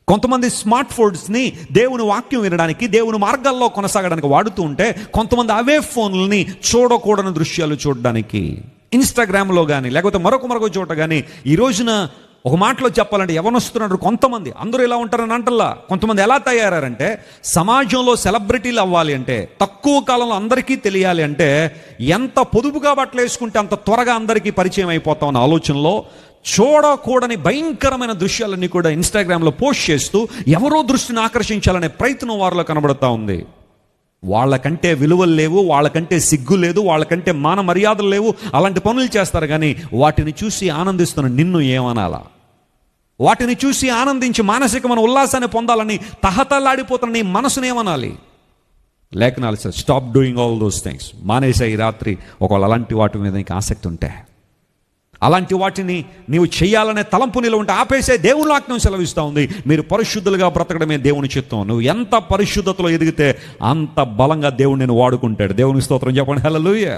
కొంతమంది స్మార్ట్ ఫోన్స్ని దేవుని వాక్యం వినడానికి, దేవుని మార్గాల్లో కొనసాగడానికి వాడుతూ ఉంటే, కొంతమంది అవే ఫోన్లని చూడకూడని దృశ్యాలు చూడడానికి ఇన్స్టాగ్రామ్లో కానీ లేకపోతే మరొక చోట కానీ. ఈ రోజున ఒక మాటలో చెప్పాలంటే యవనస్తున్నారు కొంతమంది, అందరూ ఇలా ఉంటారని అంటల్లా. కొంతమంది ఎలా తయారంటే, సమాజంలో సెలబ్రిటీలు అవ్వాలి అంటే, తక్కువ కాలంలో అందరికీ తెలియాలి అంటే, ఎంత పొదుపుగా బట్టలు వేసుకుంటే అంత త్వరగా అందరికీ పరిచయం అయిపోతాం అన్న ఆలోచనలో చూడకూడని భయంకరమైన దృశ్యాలన్నీ కూడా ఇన్స్టాగ్రామ్లో పోస్ట్ చేస్తూ ఎవరో దృష్టిని ఆకర్షించాలనే ప్రయత్నం వారిలో కనబడుతూ ఉంది. వాళ్ళకంటే విలువలు లేవు, వాళ్ళకంటే సిగ్గు లేదు, వాళ్ళకంటే మాన మర్యాదలు లేవు, అలాంటి పనులు చేస్తారు. కానీ వాటిని చూసి ఆనందిస్తున్న నిన్ను ఏమనాలా? వాటిని చూసి ఆనందించి మానసికమైన ఉల్లాసాన్ని పొందాలని తహతలాడిపోతున్న నీ మనసునేమనాలి? లేఖనాలు sir, stop doing all those things. మానేసే ఈ రాత్రి ఒకవేళ అలాంటి వాటి మీద నీకు ఆసక్తి ఉంటే, అలాంటి వాటిని నీవు చేయాలనే తలంపు నీలో ఉంటే ఆపేసే. దేవుని వాక్యం సెలవిస్తూ ఉంది, మీరు పరిశుద్ధులుగా బ్రతకడమే దేవుని చిత్తం. నువ్వు ఎంత పరిశుద్ధతలో ఎదిగితే అంత బలంగా దేవుడు నేను వాడుకుంటాడు. దేవుని స్తోత్రం చెప్పండి. హల్లెలూయా.